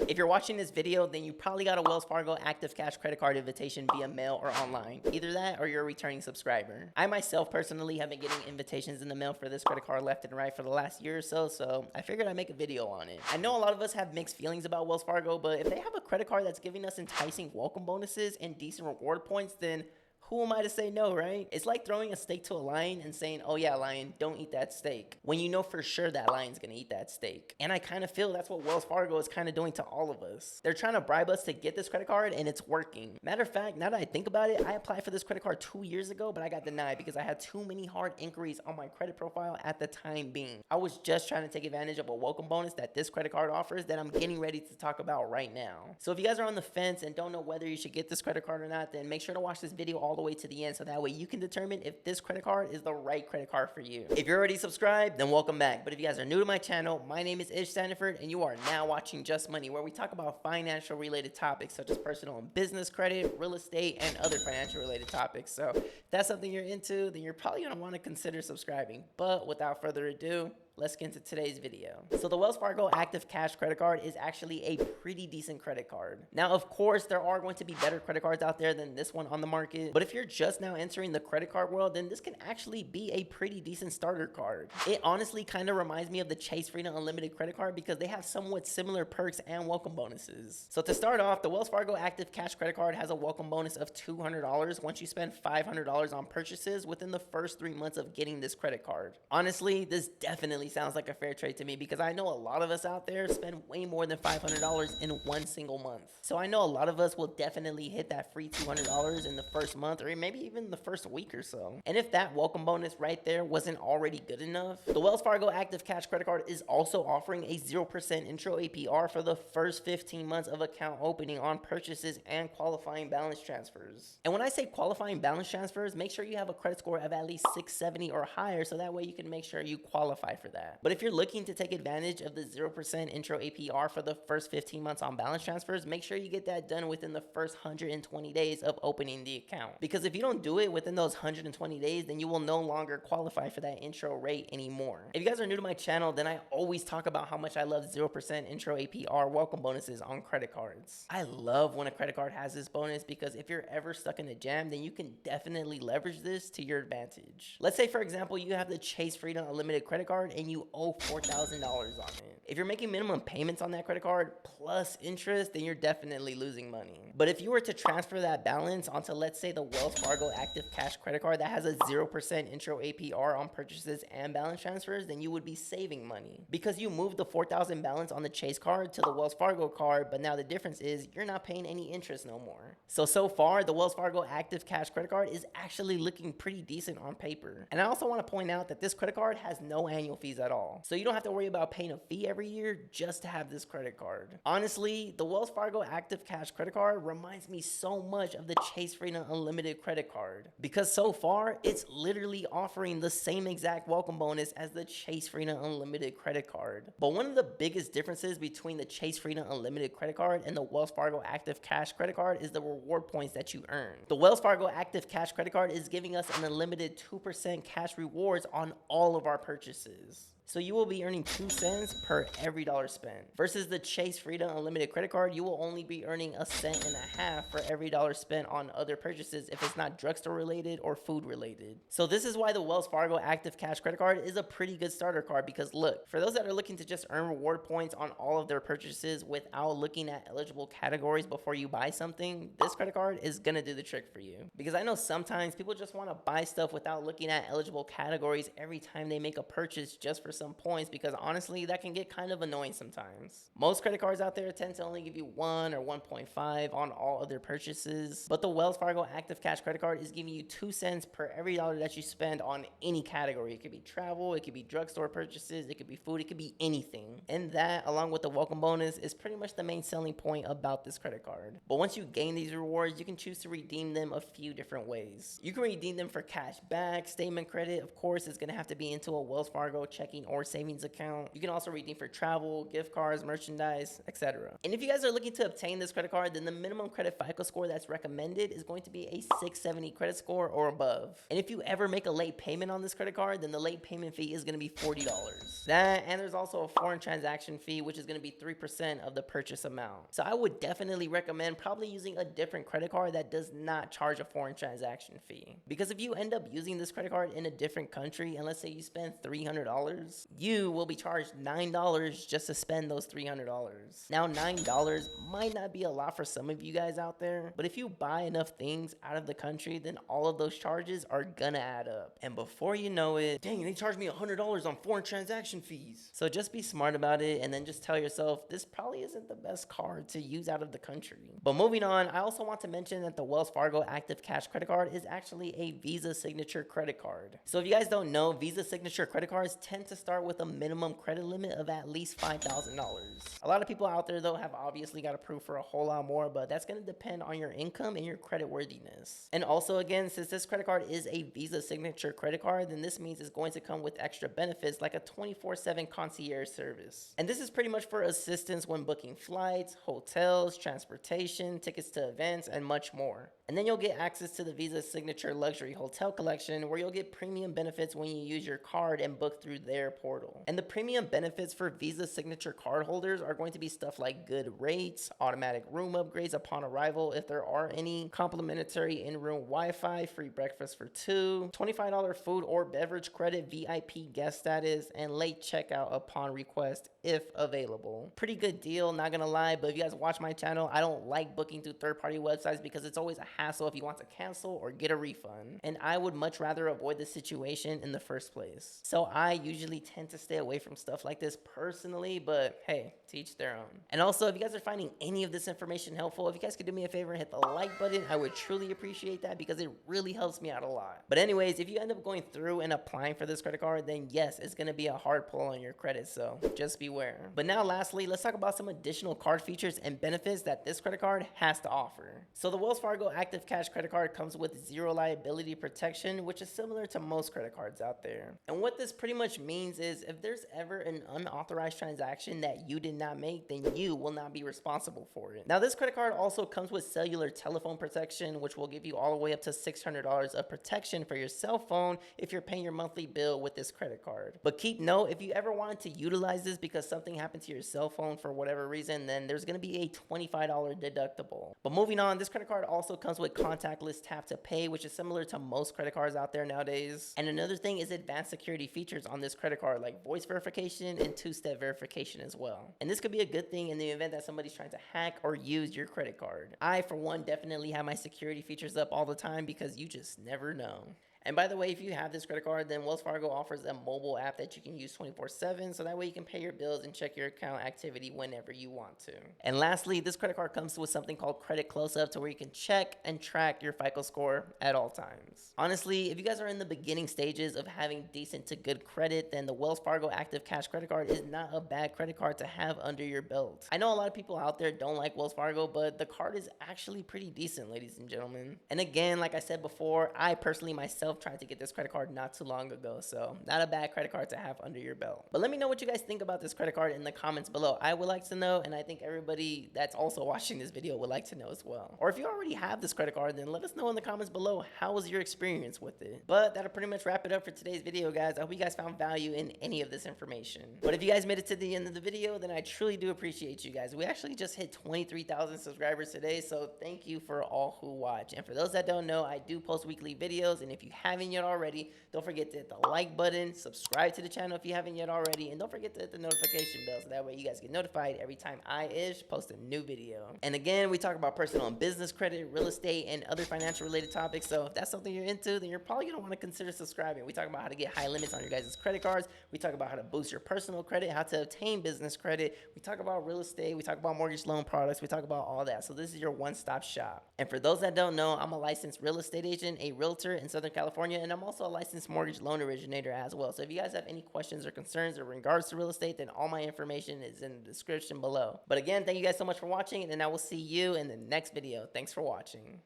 If you're watching this video, then you probably got a Wells Fargo Active Cash credit card invitation via mail or online. Either that or you're a returning subscriber. I myself personally have been getting invitations in the mail for this credit card left and right for the last year or so, so I figured I'd make a video on it. I know a lot of us have mixed feelings about Wells Fargo, but if they have a credit card that's giving us enticing welcome bonuses and decent reward points, then who am I to say no, right? It's like throwing a steak to a lion and saying, oh yeah, lion, don't eat that steak, when you know for sure that lion's gonna eat that steak. And I kind of feel that's what Wells Fargo is kind of doing to all of us. They're trying to bribe us to get this credit card, and it's working. Matter of fact, now that I think about it, I applied for this credit card 2 years ago, but I got denied because I had too many hard inquiries on my credit profile at the time being. I was just trying to take advantage of a welcome bonus that this credit card offers that I'm getting ready to talk about right now. So if you guys are on the fence and don't know whether you should get this credit card or not, then make sure to watch this video all the way to the end so that way you can determine if this credit card is the right credit card for you. If you're already subscribed, then welcome back. But if you guys are new to my channel, my name is Ismael Sandiford, and you are now watching Just Money, where we talk about financial related topics such as personal and business credit, real estate, and other financial related topics. So if that's something you're into, then you're probably going to want to consider subscribing. But without further ado, let's get into today's video. So the Wells Fargo Active Cash credit card is actually a pretty decent credit card. Now, of course, there are going to be better credit cards out there than this one on the market, but if you're just now entering the credit card world, then this can actually be a pretty decent starter card. It honestly kind of reminds me of the Chase Freedom Unlimited credit card because they have somewhat similar perks and welcome bonuses. So to start off, the Wells Fargo Active Cash credit card has a welcome bonus of $200 once you spend $500 on purchases within the first 3 months of getting this credit card. Honestly, this definitely sounds like a fair trade to me because I know a lot of us out there spend way more than $500 in one single month. So I know a lot of us will definitely hit that free $200 in the first month or maybe even the first week or so. And if that welcome bonus right there wasn't already good enough, the Wells Fargo Active Cash credit card is also offering a 0% intro APR for the first 15 months of account opening on purchases and qualifying balance transfers. And when I say qualifying balance transfers, make sure you have a credit score of at least 670 or higher so that way you can make sure you qualify for that. But if you're looking to take advantage of the 0% intro APR for the first 15 months on balance transfers, make sure you get that done within the first 120 days of opening the account. Because if you don't do it within those 120 days, then you will no longer qualify for that intro rate anymore. If you guys are new to my channel, then I always talk about how much I love 0% intro APR welcome bonuses on credit cards. I love when a credit card has this bonus because if you're ever stuck in a jam, then you can definitely leverage this to your advantage. Let's say, for example, you have the Chase Freedom Unlimited credit card and you owe $4,000 on it. If you're making minimum payments on that credit card plus interest, then you're definitely losing money. But if you were to transfer that balance onto, let's say, the Wells Fargo Active Cash credit card that has a 0% intro APR on purchases and balance transfers, then you would be saving money because you moved the $4,000 balance on the Chase card to the Wells Fargo card, but now the difference is you're not paying any interest no more. So far, the Wells Fargo Active Cash credit card is actually looking pretty decent on paper. And I also want to point out that this credit card has no annual fees at all. So you don't have to worry about paying a fee every year just to have this credit card. Honestly, the Wells Fargo Active Cash credit card reminds me so much of the Chase Freedom Unlimited credit card because so far it's literally offering the same exact welcome bonus as the Chase Freedom Unlimited credit card. But one of the biggest differences between the Chase Freedom Unlimited credit card and the Wells Fargo Active Cash credit card is the reward points that you earn. The Wells Fargo Active Cash credit card is giving us an unlimited 2% cash rewards on all of our purchases. So you will be earning 2 cents per every dollar spent. Versus the Chase Freedom Unlimited credit card, you will only be earning 1.5 cents for every dollar spent on other purchases if it's not drugstore related or food related. So this is why the Wells Fargo Active Cash credit card is a pretty good starter card because look, for those that are looking to just earn reward points on all of their purchases without looking at eligible categories before you buy something, this credit card is gonna do the trick for you. Because I know sometimes people just wanna buy stuff without looking at eligible categories every time they make a purchase just for some points, because honestly that can get kind of annoying sometimes. Most credit cards out there tend to only give you 1 or 1.5 on all other purchases, but the Wells Fargo Active Cash credit card is giving you 2 cents per every dollar that you spend on any category. It could be travel, it could be drugstore purchases, it could be food, it could be anything. And that, along with the welcome bonus, is pretty much the main selling point about this credit card. But once you gain these rewards, you can choose to redeem them a few different ways. You can redeem them for cash back, statement credit. Of course, it's going to have to be into a Wells Fargo checking or savings account. You can also redeem for travel, gift cards, merchandise, etc. And if you guys are looking to obtain this credit card, then the minimum credit FICO score that's recommended is going to be a 670 credit score or above. And if you ever make a late payment on this credit card, then the late payment fee is going to be $40. That, and there's also a foreign transaction fee, which is going to be 3% of the purchase amount. So I would definitely recommend probably using a different credit card that does not charge a foreign transaction fee. Because if you end up using this credit card in a different country, and let's say you spend $300, you will be charged $9 just to spend those $300. Now, $9 might not be a lot for some of you guys out there, but if you buy enough things out of the country, then all of those charges are gonna add up. And before you know it, dang, they charged me $100 on foreign transaction fees. So just be smart about it, and then just tell yourself, this probably isn't the best card to use out of the country. But moving on, I also want to mention that the Wells Fargo Active Cash credit card is actually a Visa signature credit card. So if you guys don't know, Visa signature credit cards tend to start with a minimum credit limit of at least $5,000. A lot of people out there though have obviously got approved for a whole lot more, but that's going to depend on your income and your credit worthiness. And also again, since this credit card is a Visa signature credit card, then this means it's going to come with extra benefits like a 24/7 concierge service. And this is pretty much for assistance when booking flights, hotels, transportation, tickets to events, and much more. And then you'll get access to the Visa Signature Luxury Hotel Collection, where you'll get premium benefits when you use your card and book through their portal. And the premium benefits for Visa Signature card holders are going to be stuff like good rates, automatic room upgrades upon arrival if there are any, complimentary in-room Wi-Fi, free breakfast for two, $25 food or beverage credit, VIP guest status, and late checkout upon request if available. Pretty good deal, not gonna lie, but if you guys watch my channel, I don't like booking through third-party websites because it's always a hassle if you want to cancel or get a refund. And I would much rather avoid this situation in the first place. So I usually tend to stay away from stuff like this personally, but hey, to each their own. And also, if you guys are finding any of this information helpful, if you guys could do me a favor and hit the like button, I would truly appreciate that because it really helps me out a lot. But anyways, if you end up going through and applying for this credit card, then yes, it's gonna be a hard pull on your credit, so just beware. But now lastly, let's talk about some additional card features and benefits that this credit card has to offer. So the Wells Fargo Active Cash credit card comes with zero liability protection, which is similar to most credit cards out there. And what this pretty much means is if there's ever an unauthorized transaction that you did not make, then you will not be responsible for it. Now, this credit card also comes with cellular telephone protection, which will give you all the way up to $600 of protection for your cell phone if you're paying your monthly bill with this credit card. But keep note, if you ever wanted to utilize this because something happened to your cell phone for whatever reason, then there's going to be a $25 deductible. But moving on, this credit card also comes with contactless tap to pay, which is similar to most credit cards out there nowadays. And another thing is advanced security features on this credit card like voice verification and two-step verification as well. And this could be a good thing in the event that somebody's trying to hack or use your credit card. I, for one, definitely have my security features up all the time because you just never know. And by the way, if you have this credit card, then Wells Fargo offers a mobile app that you can use 24/7, so that way you can pay your bills and check your account activity whenever you want to. And lastly, this credit card comes with something called Credit Close-Up, to where you can check and track your FICO score at all times. Honestly, if you guys are in the beginning stages of having decent to good credit, then the Wells Fargo Active Cash credit card is not a bad credit card to have under your belt. I know a lot of people out there don't like Wells Fargo, but the card is actually pretty decent, ladies and gentlemen. And again, like I said before, I personally myself tried to get this credit card not too long ago, so not a bad credit card to have under your belt. But let me know what you guys think about this credit card in the comments below. I would like to know, and I think everybody that's also watching this video would like to know as well. Or if you already have this credit card, then let us know in the comments below, how was your experience with it? But that'll pretty much wrap it up for today's video, guys. I hope you guys found value in any of this information. But if you guys made it to the end of the video, then I truly do appreciate you guys. We actually just hit 23,000 subscribers today, so thank you for all who watch. And for those that don't know, I do post weekly videos, and if you haven't yet already, don't forget to hit the like button, subscribe to the channel if you haven't yet already, and don't forget to hit the notification bell so that way you guys get notified every time post a new video. And again, we talk about personal and business credit, real estate, and other financial related topics, so if that's something you're into, then you're probably going to want to consider subscribing. We talk about how to get high limits on your guys' credit cards, we talk about how to boost your personal credit, how to obtain business credit, we talk about real estate, we talk about mortgage loan products, we talk about all that. So this is your one-stop shop. And for those that don't know, I'm a licensed real estate agent, a realtor in Southern California, and I'm also a licensed mortgage loan originator as well. So if you guys have any questions or concerns in regards to real estate, then all my information is in the description below. But again, thank you guys so much for watching, and I will see you in the next video. Thanks for watching.